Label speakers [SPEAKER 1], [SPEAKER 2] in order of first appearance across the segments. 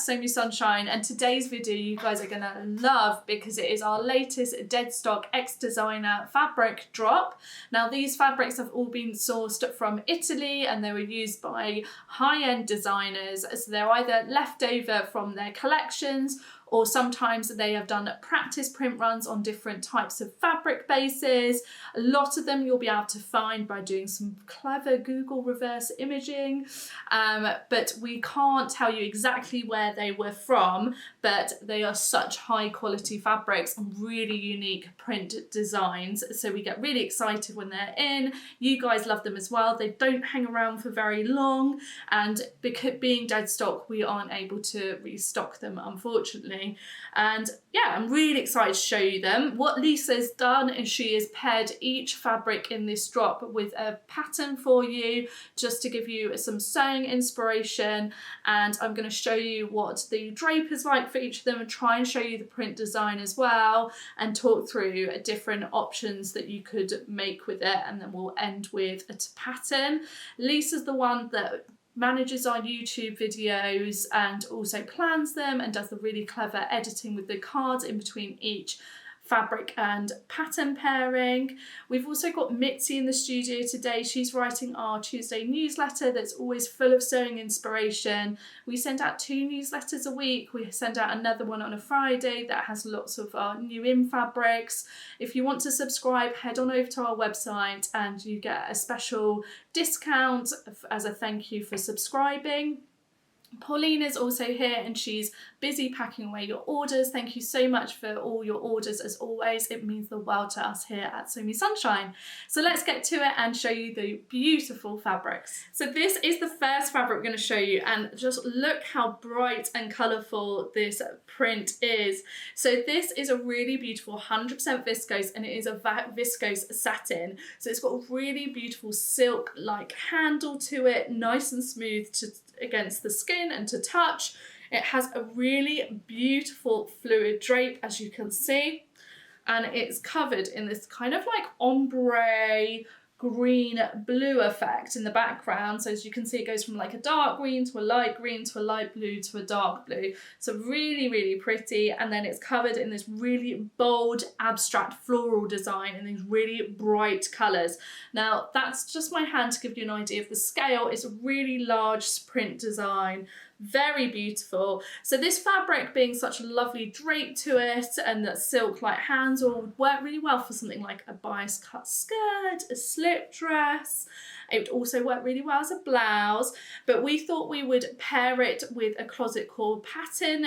[SPEAKER 1] Somi Sunshine, and today's video you guys are going to love because it is our latest Deadstock X Designer fabric drop. Now these fabrics have all been sourced from Italy and they were used by high-end designers, so they're either left over from their collections or sometimes they have done practice print runs on different types of fabric bases. A lot of them you'll be able to find by doing some clever Google reverse imaging, but we can't tell you exactly where they were from, but they are such high quality fabrics and really unique print designs. So we get really excited when they're in. You guys love them as well. They don't hang around for very long, and because being dead stock, we aren't able to restock them, unfortunately. And yeah, I'm really excited to show you them. What Lisa's done is she has paired each fabric in this drop with a pattern for you, just to give you some sewing inspiration. And I'm going to show you what the drape is like for each of them and try and show you the print design as well, and talk through different options that you could make with it. And then we'll end with a pattern. Lisa's the one that manages our YouTube videos and also plans them and does the really clever editing with the cards in between each fabric and pattern pairing. We've also got Mitzi in the studio today. She's writing our Tuesday newsletter that's always full of sewing inspiration. We send out 2 newsletters a week. We send out another one on a Friday that has lots of our new in fabrics. If you want to subscribe, head on over to our website and you get a special discount as a thank you for subscribing. Pauline is also here and she's busy packing away your orders. Thank you so much for all your orders as always. It means the world to us here at Somi Sunshine. So let's get to it and show you the beautiful fabrics. So this is the first fabric we're going to show you, and just look how bright and colourful this print is. So this is a really beautiful 100% viscose, and it is a viscose satin. So it's got a really beautiful silk-like handle to it, nice and smooth against the skin and to touch. It has a really beautiful fluid drape, as you can see, and it's covered in this kind of like ombre green blue effect in the background. So as you can see, it goes from like a dark green to a light green to a light blue to a dark blue. So really, really pretty. And then it's covered in this really bold abstract floral design in these really bright colours. Now that's just my hand to give you an idea of the scale. It's a really large print design. Very beautiful. So this fabric being such a lovely drape to it, and that silk-like hands would work really well for something like a bias cut skirt, a slip dress. It would also work really well as a blouse, but we thought we would pair it with a closet core pattern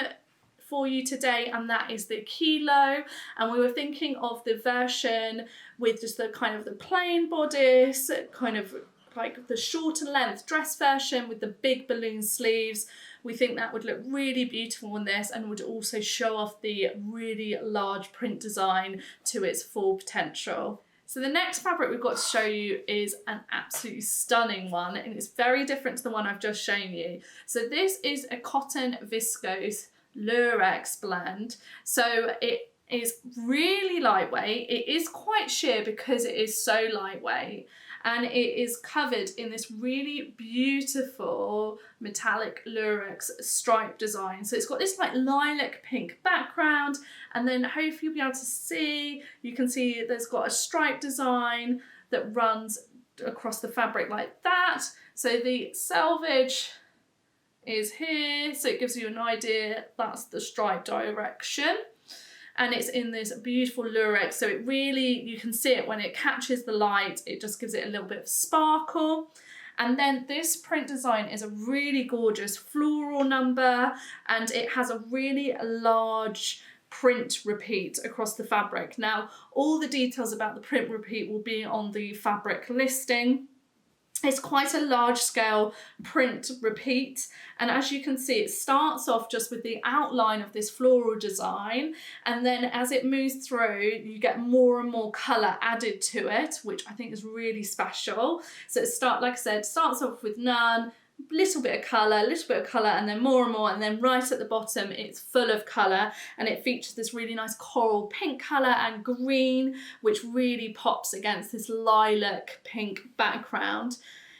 [SPEAKER 1] for you today, and that is the Cielo. And we were thinking of the version with just the kind of the plain bodice, kind of like the shorter length dress version with the big balloon sleeves. We think that would look really beautiful on this and would also show off the really large print design to its full potential. So the next fabric we've got to show you is an absolutely stunning one, and it's very different to the one I've just shown you. So this is a cotton viscose lurex blend. So it is really lightweight. It is quite sheer because it is so lightweight, and it is covered in this really beautiful metallic lurex stripe design. So it's got this like lilac pink background, and then hopefully you'll be able to see, you can see there's got a stripe design that runs across the fabric like that. So the selvage is here, so it gives you an idea that's the stripe direction. And it's in this beautiful lurex, so it really, you can see it when it catches the light, it just gives it a little bit of sparkle. And then this print design is a really gorgeous floral number, and it has a really large print repeat across the fabric. Now, all the details about the print repeat will be on the fabric listing. It's quite a large scale print repeat, and as you can see, it starts off just with the outline of this floral design, and then as it moves through you get more and more colour added to it, which I think is really special. So it like I said, starts off with none, little bit of colour, and then more and more, and then right at the bottom it's full of colour, and it features this really nice coral pink colour and green, which really pops against this lilac pink background.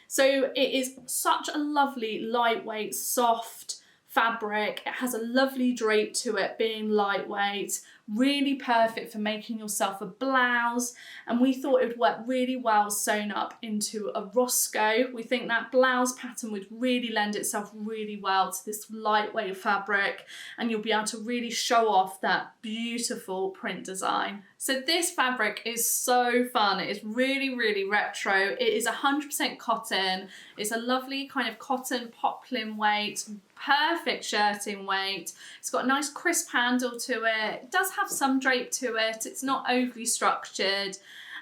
[SPEAKER 1] So it is such a lovely, lightweight, soft fabric. It has a lovely drape to it, being lightweight, really perfect for making yourself a blouse, and we thought it would work really well sewn up into a Roscoe. We think that blouse pattern would really lend itself really well to this lightweight fabric, and you'll be able to really show off that beautiful print design. So this fabric is so fun. It is really, really retro. It is 100% cotton. It's a lovely kind of cotton poplin weight, perfect shirting weight. It's got a nice crisp handle to it. It does have some drape to it. It's not overly structured.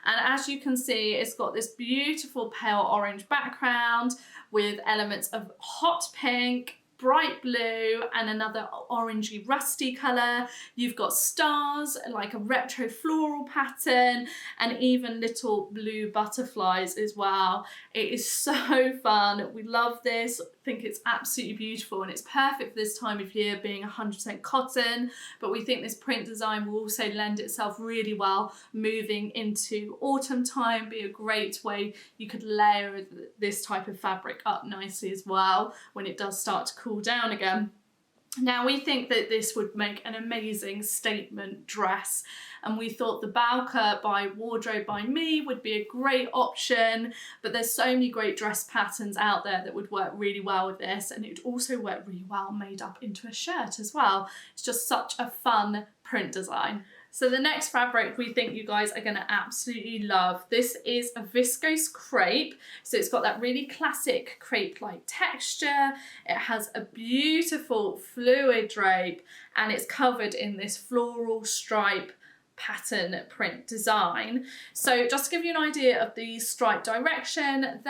[SPEAKER 1] And as you can see, it's got this beautiful pale orange background with elements of hot pink, bright blue, and another orangey rusty colour. You've got stars, like a retro floral pattern, and even little blue butterflies as well. It is so fun. We love this. I think it's absolutely beautiful, and it's perfect for this time of year, being 100% cotton, but we think this print design will also lend itself really well moving into autumn time. Be a great way you could layer this type of fabric up nicely as well when it does start to cool down again. Now we think that this would make an amazing statement dress, and we thought the Balka by Wardrobe by Me would be a great option, but there's so many great dress patterns out there that would work really well with this, and it would also work really well made up into a shirt as well. It's just such a fun print design. So the next fabric we think you guys are going to absolutely love. This is a Viscose crepe. So it's got that really classic crepe-like texture. It has a beautiful fluid drape, and it's covered in this floral stripe pattern print design. So just to give you an idea of the stripe direction,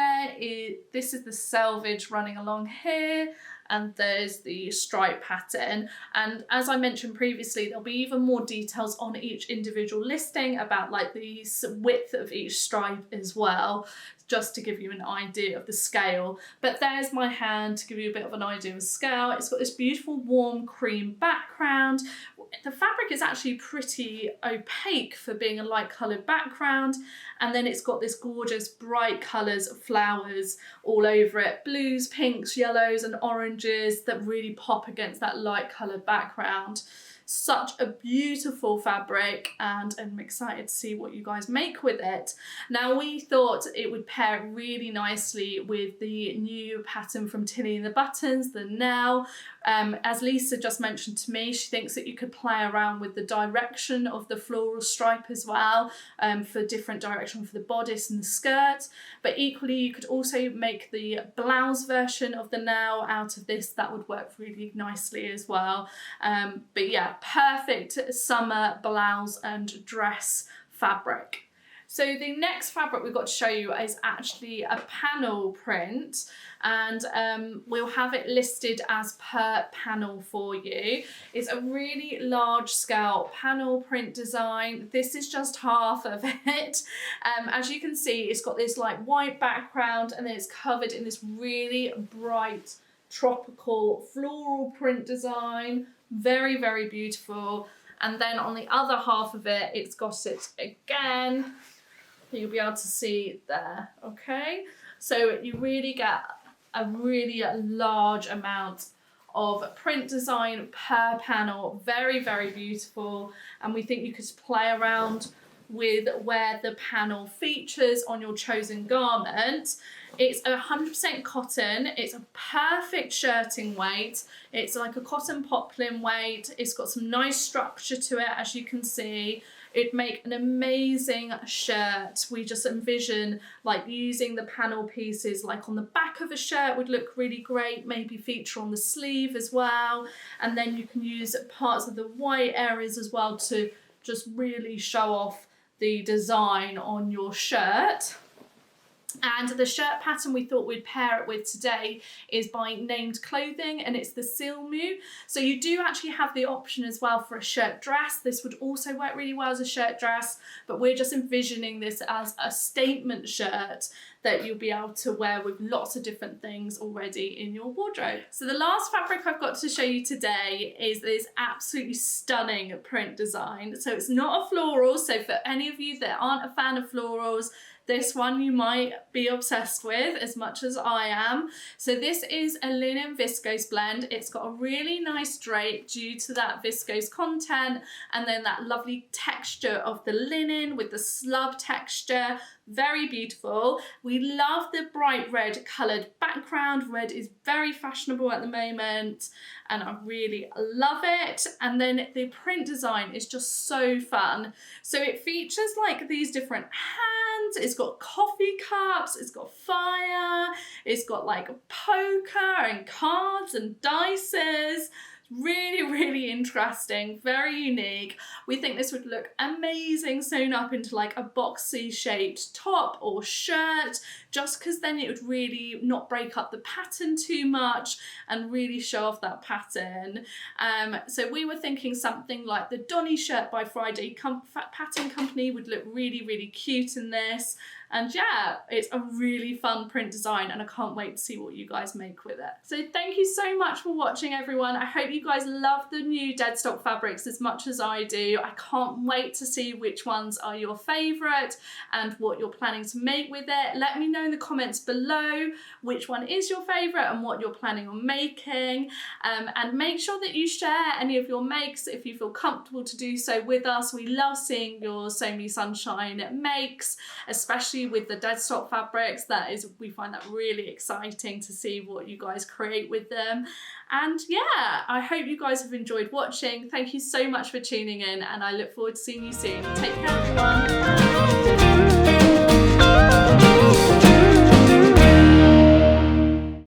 [SPEAKER 1] this is the selvage running along here, and there's the stripe pattern. And as I mentioned previously, there'll be even more details on each individual listing about like the width of each stripe as well, just to give you an idea of the scale. But there's my hand to give you a bit of an idea of scale. It's got this beautiful warm cream background. The fabric is actually pretty opaque for being a light coloured background, and then it's got this gorgeous bright colours of flowers all over it, blues, pinks, yellows and oranges that really pop against that light coloured background. Such a beautiful fabric, and I'm excited to see what you guys make with it. Now we thought it would pair really nicely with the new pattern from Tilly and the Buttons, the Nell. As Lisa just mentioned to me, she thinks that you could play around with the direction of the floral stripe as well, for different direction for the bodice and the skirt. But equally, you could also make the blouse version of the Nell out of this. That would work really nicely as well. But yeah, perfect summer blouse and dress fabric. So the next fabric we've got to show you is actually a panel print, and we'll have it listed as per panel for you. It's a really large scale panel print design. This is just half of it. As you can see, it's got this like white background, and then it's covered in this really bright tropical floral print design. Very, very beautiful. And then on the other half of it, it's got it again. You'll be able to see there, okay? So you really get a really large amount of print design per panel. Very, very beautiful. And we think you could play around with where the panel features on your chosen garment. It's 100% cotton. It's a perfect shirting weight. It's like a cotton poplin weight. It's got some nice structure to it, as you can see. It'd make an amazing shirt. We just envision like using the panel pieces like on the back of a shirt would look really great, maybe feature on the sleeve as well. And then you can use parts of the white areas as well to just really show off the design on your shirt. And the shirt pattern we thought we'd pair it with today is by Named Clothing, and it's the Silmu. So you do actually have the option as well for a shirt dress. This would also work really well as a shirt dress, but we're just envisioning this as a statement shirt that you'll be able to wear with lots of different things already in your wardrobe. So the last fabric I've got to show you today is this absolutely stunning print design. So it's not a floral, so for any of you that aren't a fan of florals, This one you might be obsessed with as much as I am. So this is a linen viscose blend. It's got a really nice drape due to that viscose content, and then that lovely texture of the linen with the slub texture. Very beautiful. We love the bright red coloured background. Red is very fashionable at the moment and I really love it. And then the print design is just so fun. So it features like these different hands, it's got coffee cups, it's got fire, it's got like a poker and cards and dices. Really, really interesting, very unique. We think this would look amazing sewn up into like a boxy shaped top or shirt, just because then it would really not break up the pattern too much and really show off that pattern. So we were thinking something like the Donny shirt by Friday Pattern Company would look really, really cute in this. And yeah, it's a really fun print design and I can't wait to see what you guys make with it. So thank you so much for watching, everyone. I hope you guys love the new Deadstock fabrics as much as I do. I can't wait to see which ones are your favourite and what you're planning to make with it. Let me know in the comments below which one is your favourite and what you're planning on making. And make sure that you share any of your makes if you feel comfortable to do so with us. We love seeing your Sew Me Sunshine makes, especially with the Deadstock fabrics. We find that really exciting to see what you guys create with them. And yeah, I hope you guys have enjoyed watching. Thank you so much for tuning in and I look forward to seeing you soon. Take care, everyone. Bye.